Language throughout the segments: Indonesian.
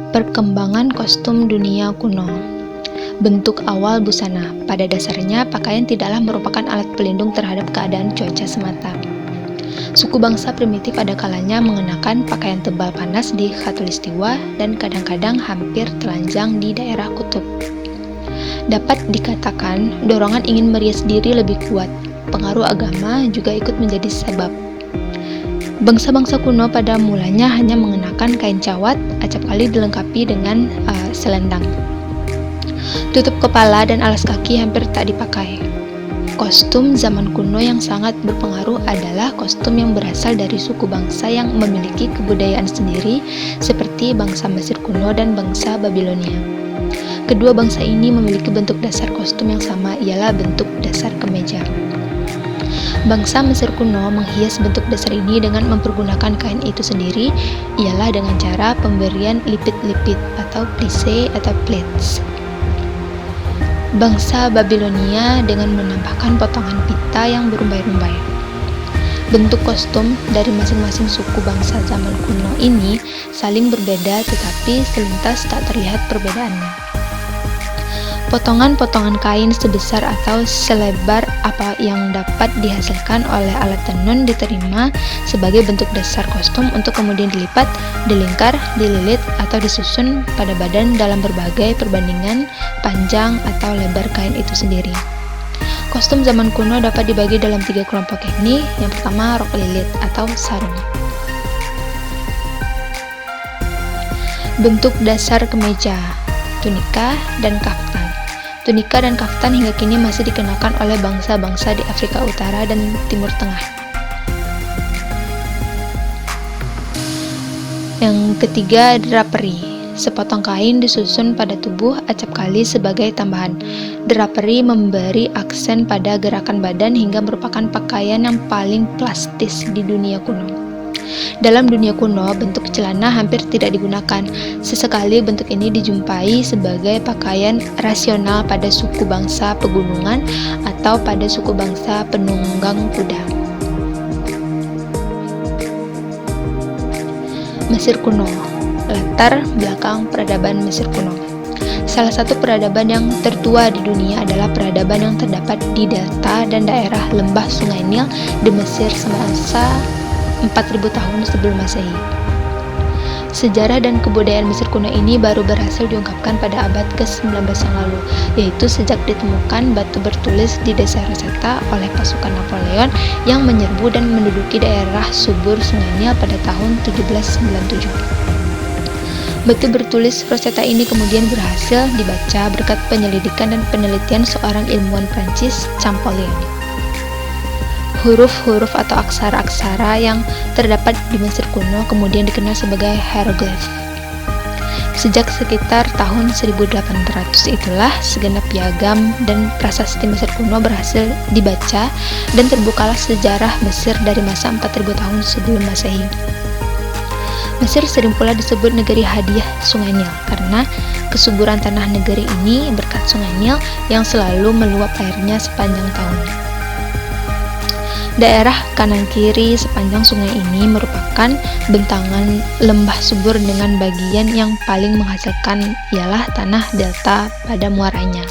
Perkembangan kostum dunia kuno. Bentuk awal busana. Pada dasarnya, pakaian tidaklah merupakan alat pelindung terhadap keadaan cuaca semata. Suku bangsa primitif pada kalanya mengenakan pakaian tebal panas di khatulistiwa dan kadang-kadang hampir telanjang di daerah kutub. Dapat dikatakan, dorongan ingin merias diri lebih kuat. Pengaruh agama juga ikut menjadi sebab. Bangsa-bangsa kuno pada mulanya hanya mengenakan kain cawat, acapkali dilengkapi dengan selendang. Tutup kepala dan alas kaki hampir tak dipakai. Kostum zaman kuno yang sangat berpengaruh adalah kostum yang berasal dari suku bangsa yang memiliki kebudayaan sendiri seperti bangsa Mesir kuno dan bangsa Babilonia. Kedua bangsa ini memiliki bentuk dasar kostum yang sama, ialah bentuk dasar kemeja. Bangsa Mesir kuno menghias bentuk dasar ini dengan mempergunakan kain itu sendiri, ialah dengan cara pemberian lipit-lipit atau plissé atau pleats. Bangsa Babilonia dengan menambahkan potongan pita yang berumbai-rumbai. Bentuk kostum dari masing-masing suku bangsa zaman kuno ini saling berbeda, tetapi selintas tak terlihat perbedaannya. Potongan-potongan kain sebesar atau selebar apa yang dapat dihasilkan oleh alat tenun diterima sebagai bentuk dasar kostum untuk kemudian dilipat, dilingkar, dililit, atau disusun pada badan dalam berbagai perbandingan panjang atau lebar kain itu sendiri. Kostum zaman kuno dapat dibagi dalam 3 kelompok, yakni yang pertama rok lilit atau sarung. Bentuk dasar kemeja, tunika, dan kaftan. Tunika dan kaftan hingga kini masih dikenakan oleh bangsa-bangsa di Afrika Utara dan Timur Tengah. Yang ketiga, drapery. Sepotong kain disusun pada tubuh, acapkali sebagai tambahan. Drapery memberi aksen pada gerakan badan hingga merupakan pakaian yang paling plastis di dunia kuno. Dalam dunia kuno, bentuk celana hampir tidak digunakan. Sesekali bentuk ini dijumpai sebagai pakaian rasional pada suku bangsa pegunungan atau pada suku bangsa penunggang kuda. Mesir kuno. Latar belakang peradaban Mesir kuno. Salah satu peradaban yang tertua di dunia adalah peradaban yang terdapat di delta dan daerah lembah Sungai Nil di Mesir semasa 4000 tahun sebelum Masehi. Sejarah dan kebudayaan Mesir kuno ini baru berhasil diungkapkan pada abad ke-19 yang lalu, yaitu sejak ditemukan batu bertulis di desa Rosetta oleh pasukan Napoleon yang menyerbu dan menduduki daerah subur Sungai Nil pada tahun 1797. Batu bertulis Rosetta ini kemudian berhasil dibaca berkat penyelidikan dan penelitian seorang ilmuwan Prancis, Champollion. Huruf-huruf atau aksara-aksara yang terdapat di Mesir kuno kemudian dikenal sebagai hieroglif. Sejak sekitar tahun 1800 itulah segenap piagam dan prasasti Mesir kuno berhasil dibaca dan terbukalah sejarah Mesir dari masa 4000 tahun sebelum Masehi. Mesir sering pula disebut negeri hadiah Sungai Nil karena kesuburan tanah negeri ini berkat Sungai Nil yang selalu meluap airnya sepanjang tahun. Daerah kanan kiri sepanjang sungai ini merupakan bentangan lembah subur dengan bagian yang paling menghasilkan ialah tanah delta pada muaranya.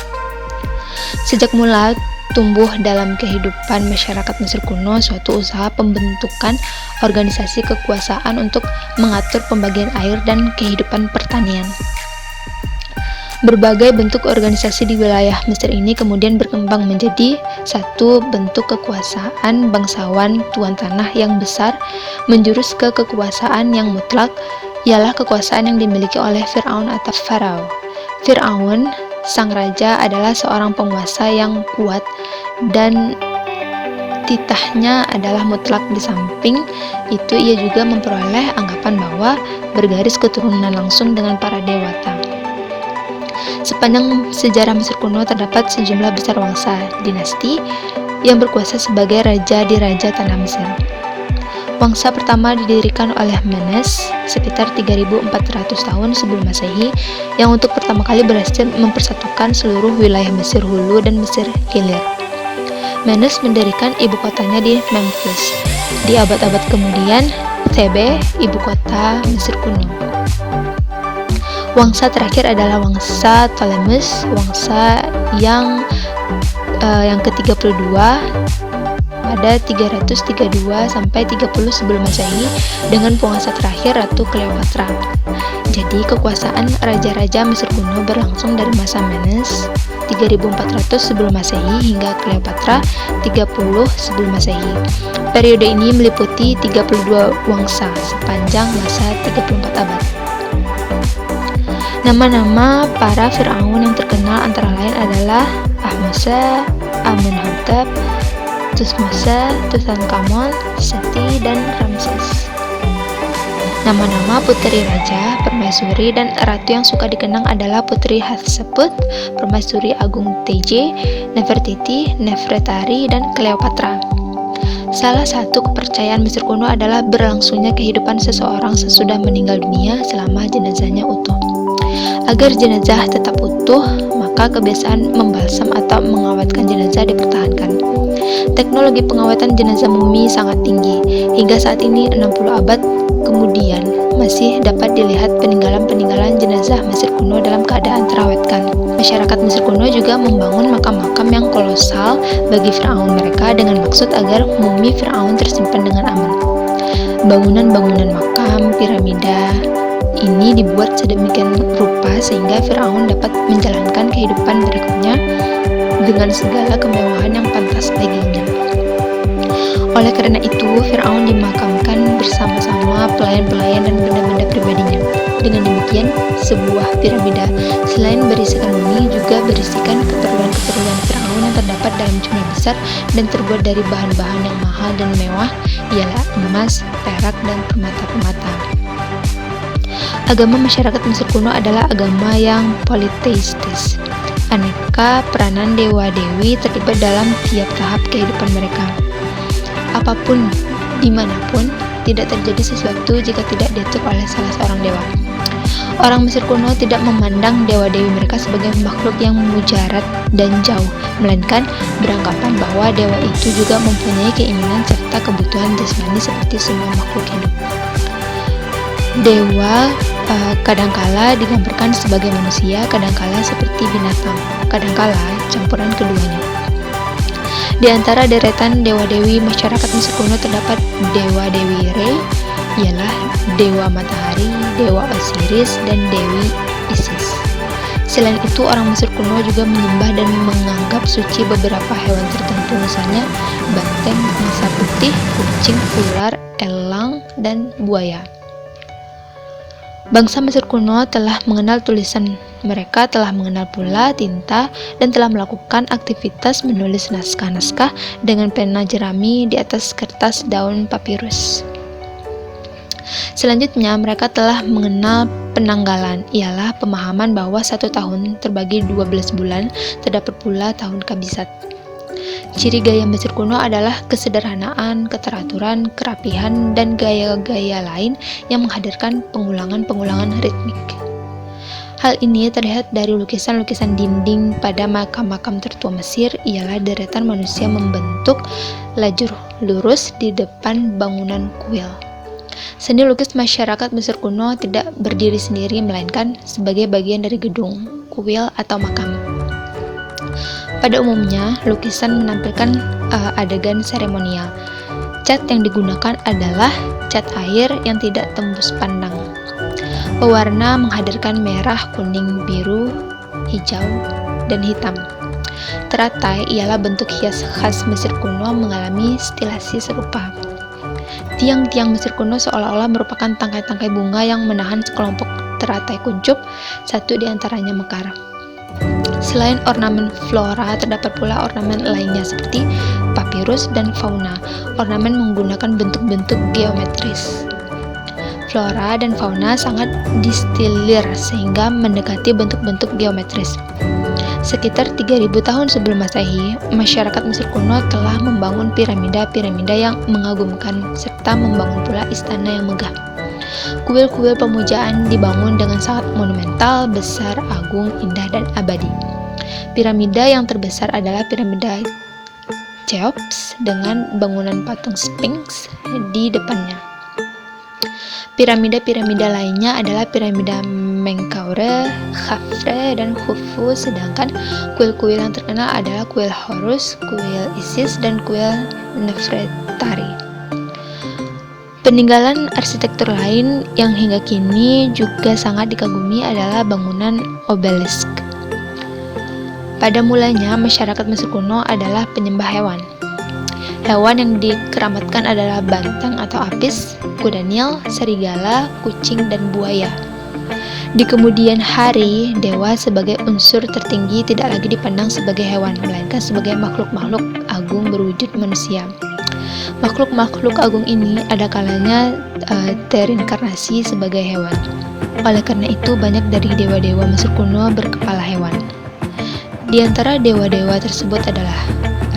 Sejak mula tumbuh dalam kehidupan masyarakat Mesir kuno suatu usaha pembentukan organisasi kekuasaan untuk mengatur pembagian air dan kehidupan pertanian. Berbagai bentuk organisasi di wilayah Mesir ini kemudian berkembang menjadi satu bentuk kekuasaan bangsawan tuan tanah yang besar menjurus ke kekuasaan yang mutlak, ialah kekuasaan yang dimiliki oleh Fir'aun atau Farao. Fir'aun, sang raja, adalah seorang penguasa yang kuat dan titahnya adalah mutlak. Di samping itu ia juga memperoleh anggapan bahwa bergaris keturunan langsung dengan para dewata. Sepanjang sejarah Mesir kuno terdapat sejumlah besar bangsa dinasti yang berkuasa sebagai raja di raja tanah Mesir. Bangsa pertama didirikan oleh Menes sekitar 3400 tahun sebelum Masehi yang untuk pertama kali berhasil mempersatukan seluruh wilayah Mesir Hulu dan Mesir Hilir. Menes mendirikan ibu kotanya di Memphis. Di abad-abad kemudian, Thebe, ibu kota Mesir kuno. Wangsa terakhir adalah wangsa Ptolemus, wangsa yang ke-32 pada 332 sampai 30 sebelum Masehi dengan penguasa terakhir Ratu Cleopatra. Jadi kekuasaan raja-raja Mesir kuno berlangsung dari masa Menes 3400 sebelum Masehi hingga Cleopatra 30 sebelum Masehi. Periode ini meliputi 32 wangsa sepanjang masa 34 abad. Nama-nama para Firaun yang terkenal antara lain adalah Ahmose, Amenhotep, Tutmose, Tutankhamun, Seti, dan Ramses. Nama-nama putri raja, permaisuri, dan ratu yang suka dikenang adalah Putri Hatshepsut, Permaisuri Agung TJ, Nefertiti, Nefretari, dan Cleopatra. Salah satu kepercayaan Mesir kuno adalah berlangsungnya kehidupan seseorang sesudah meninggal dunia selama jenazahnya utuh. Agar jenazah tetap utuh, maka kebiasaan membalsam atau mengawetkan jenazah dipertahankan. Teknologi pengawetan jenazah mumi sangat tinggi. Hingga saat ini, 60 abad kemudian, masih dapat dilihat peninggalan-peninggalan jenazah Mesir kuno dalam keadaan terawetkan. Masyarakat Mesir kuno juga membangun makam-makam yang kolosal bagi Firaun mereka dengan maksud agar mumi Firaun tersimpan dengan aman. Bangunan-bangunan makam, piramida, ini dibuat sedemikian rupa sehingga Firaun dapat menjalankan kehidupan berikutnya dengan segala kemewahan yang pantas baginya. Oleh karena itu, Firaun dimakamkan bersama-sama pelayan-pelayan dan benda-benda pribadinya. Dengan demikian, sebuah piramida selain berisikan mumi juga berisikan keperluan-keperluan Firaun yang terdapat dalam jumlah besar dan terbuat dari bahan-bahan yang mahal dan mewah, ialah emas, perak, dan permata-permata. Agama masyarakat Mesir kuno adalah agama yang politeistis. Aneka peranan dewa-dewi terlibat dalam tiap tahap kehidupan mereka. Apapun, dimanapun, tidak terjadi sesuatu jika tidak diatur oleh salah seorang dewa. Orang Mesir kuno tidak memandang dewa-dewi mereka sebagai makhluk yang mujarab dan jauh, melainkan beranggapan bahwa dewa itu juga mempunyai keinginan serta kebutuhan jasmani seperti semua makhluk hidup. Dewa kadangkala digambarkan sebagai manusia, kadangkala seperti binatang, kadangkala campuran keduanya. Di antara deretan dewa-dewi masyarakat Mesir kuno terdapat dewa-dewi Re, ialah dewa matahari, dewa Osiris, dan dewi Isis. Selain itu, orang Mesir kuno juga menyembah dan menganggap suci beberapa hewan tertentu, misalnya banteng, angsa putih, kucing, ular, elang, dan buaya. Bangsa Mesir kuno telah mengenal tulisan, mereka telah mengenal pula tinta dan telah melakukan aktivitas menulis naskah-naskah dengan pena jerami di atas kertas daun papirus. Selanjutnya, mereka telah mengenal penanggalan, ialah pemahaman bahwa 1 tahun terbagi 12 bulan, terdapat pula tahun kabisat. Ciri gaya Mesir kuno adalah kesederhanaan, keteraturan, kerapihan, dan gaya-gaya lain yang menghadirkan pengulangan-pengulangan ritmik. Hal ini terlihat dari lukisan-lukisan dinding pada makam-makam tertua Mesir, ialah deretan manusia membentuk lajur lurus di depan bangunan kuil. Seni lukis masyarakat Mesir kuno tidak berdiri sendiri, melainkan sebagai bagian dari gedung, kuil, atau makam. Pada umumnya, lukisan menampilkan adegan seremonial. Cat yang digunakan adalah cat air yang tidak tembus pandang. Pewarna menghadirkan merah, kuning, biru, hijau, dan hitam. Teratai ialah bentuk hias khas Mesir kuno mengalami stilasi serupa. Tiang-tiang Mesir kuno seolah-olah merupakan tangkai-tangkai bunga yang menahan sekelompok teratai kuncup, satu di antaranya mekar. Selain ornamen flora, terdapat pula ornamen lainnya seperti papirus dan fauna. Ornamen menggunakan bentuk-bentuk geometris. Flora dan fauna sangat distilir sehingga mendekati bentuk-bentuk geometris. Sekitar 3000 tahun sebelum Masehi, masyarakat Mesir kuno telah membangun piramida-piramida yang mengagumkan serta membangun pula istana yang megah. Kuil-kuil pemujaan dibangun dengan sangat monumental, besar, agung, indah, dan abadi. Piramida yang terbesar adalah piramida Cheops dengan bangunan patung Sphinx di depannya. Piramida-piramida lainnya adalah piramida Menkaure, Khafre, dan Khufu, sedangkan kuil-kuil yang terkenal adalah kuil Horus, kuil Isis, dan kuil Nefertari. Peninggalan arsitektur lain yang hingga kini juga sangat dikagumi adalah bangunan obelisk. Pada mulanya, masyarakat Mesir kuno adalah penyembah hewan. Hewan yang dikeramatkan adalah banteng atau apis, kuda Nil, serigala, kucing, dan buaya. Di kemudian hari, dewa sebagai unsur tertinggi tidak lagi dipandang sebagai hewan, melainkan sebagai makhluk-makhluk agung berwujud manusia. Makhluk-makhluk agung ini ada kalanya terinkarnasi sebagai hewan. Oleh karena itu, banyak dari dewa-dewa Mesir kuno berkepala hewan. Di antara dewa-dewa tersebut adalah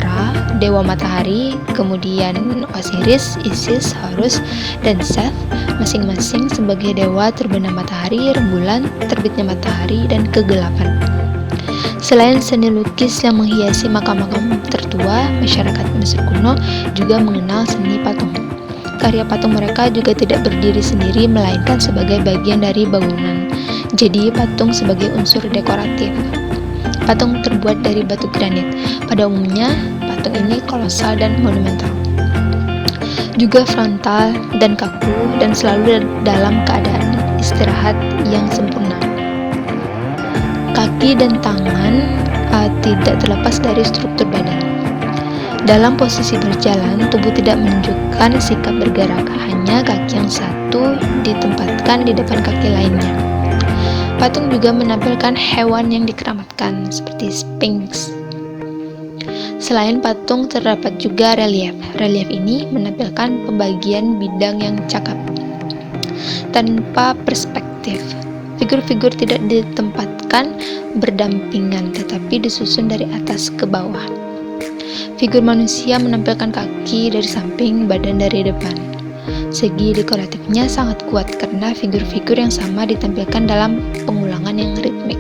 Ra, dewa matahari, kemudian Osiris, Isis, Horus, dan Seth, masing-masing sebagai dewa terbenam matahari, rembulan, terbitnya matahari, dan kegelapan. Selain seni lukis yang menghiasi makam-makam tertua, masyarakat Mesir kuno juga mengenal seni patung. Karya patung mereka juga tidak berdiri sendiri, melainkan sebagai bagian dari bangunan. Jadi, patung sebagai unsur dekoratif. Patung terbuat dari batu granit. Pada umumnya, patung ini kolosal dan monumental. Juga frontal dan kaku dan selalu dalam keadaan istirahat yang sempurna. Kaki dan tangan tidak terlepas dari struktur badan. Dalam posisi berjalan, tubuh tidak menunjukkan sikap bergerak, hanya kaki yang satu ditempatkan di depan kaki lainnya. Patung juga menampilkan hewan yang dikeramatkan, seperti Sphinx. Selain patung, terdapat juga relief. Relief ini menampilkan pembagian bidang yang cakep, tanpa perspektif. Figur-figur tidak ditempatkan berdampingan, tetapi disusun dari atas ke bawah. Figur manusia menampilkan kaki dari samping, badan dari depan. Segi dekoratifnya sangat kuat karena figur-figur yang sama ditampilkan dalam pengulangan yang ritmik.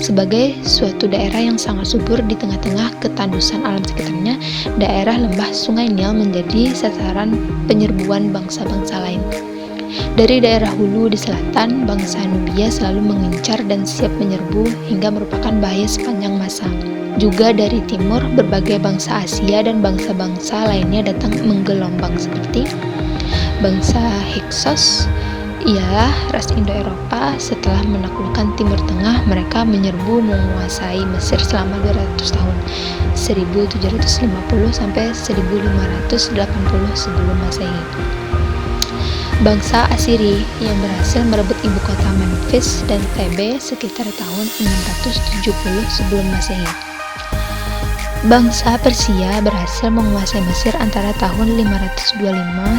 Sebagai suatu daerah yang sangat subur di tengah-tengah ketandusan alam sekitarnya, daerah lembah Sungai Nil menjadi sasaran penyerbuan bangsa-bangsa lain. Dari daerah hulu di selatan, bangsa Nubia selalu mengincar dan siap menyerbu hingga merupakan bahaya sepanjang masa. Juga dari timur, berbagai bangsa Asia dan bangsa-bangsa lainnya datang menggelombang seperti bangsa Hyksos, ialah ras Indo-Eropa. Setelah menaklukkan Timur Tengah, mereka menyerbu menguasai Mesir selama 200 tahun, 1750 sampai 1580 sebelum Masehi. Bangsa Assyri yang berhasil merebut ibu kota Memphis dan Thebe sekitar tahun 670 sebelum Masehi. Bangsa Persia berhasil menguasai Mesir antara tahun 525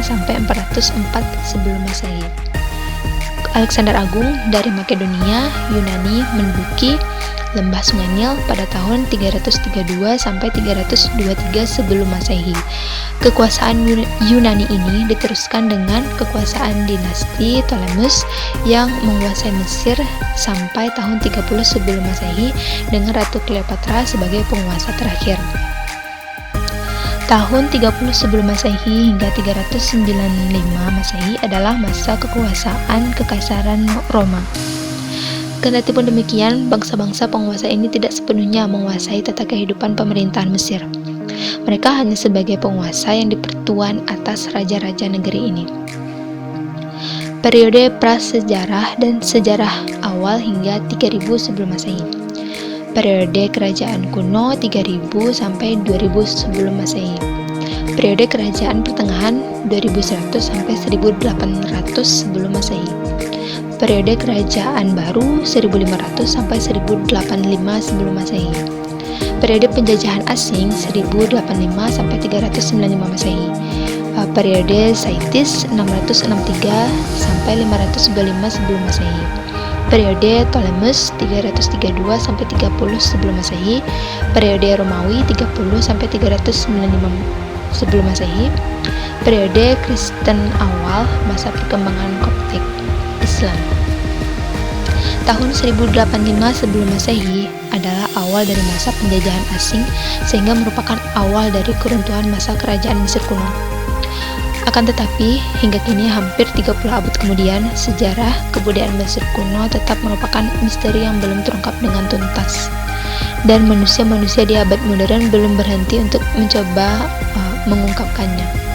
sampai 404 sebelum Masehi. Alexander Agung dari Makedonia, Yunani menduduki lembah Sungai Nil pada tahun 332 sampai 323 sebelum Masehi. Kekuasaan Yunani ini diteruskan dengan kekuasaan dinasti Ptolemus yang menguasai Mesir sampai tahun 30 sebelum Masehi dengan Ratu Cleopatra sebagai penguasa terakhir. Tahun 30 sebelum Masehi hingga 395 Masehi adalah masa kekuasaan Kekaisaran Roma. Kendatipun demikian, bangsa-bangsa penguasa ini tidak sepenuhnya menguasai tata kehidupan pemerintahan Mesir. Mereka hanya sebagai penguasa yang dipertuan atas raja-raja negeri ini. Periode prasejarah dan sejarah awal hingga 3000 sebelum Masehi. Periode kerajaan kuno 3000 sampai 2000 sebelum Masehi. Periode kerajaan pertengahan 2100 sampai 1800 sebelum Masehi. Periode kerajaan baru 1500 sampai 1085 sebelum Masehi. Periode penjajahan asing 1085 sampai 395 Masehi. Periode Saitis 663 sampai 525 sebelum Masehi. Periode Ptolemus 332 sampai 30 sebelum Masehi. Periode Romawi 30 sampai 395 sebelum Masehi. Periode Kristen awal, masa perkembangan Koptik Islam. Tahun 1085 sebelum Masehi adalah awal dari masa penjajahan asing, sehingga merupakan awal dari keruntuhan masa kerajaan Mesir kuno. Akan tetapi, hingga kini hampir 30 abad kemudian, sejarah kebudayaan Mesir kuno tetap merupakan misteri yang belum terungkap dengan tuntas. Dan manusia-manusia di abad modern belum berhenti untuk mencoba mengungkapkannya.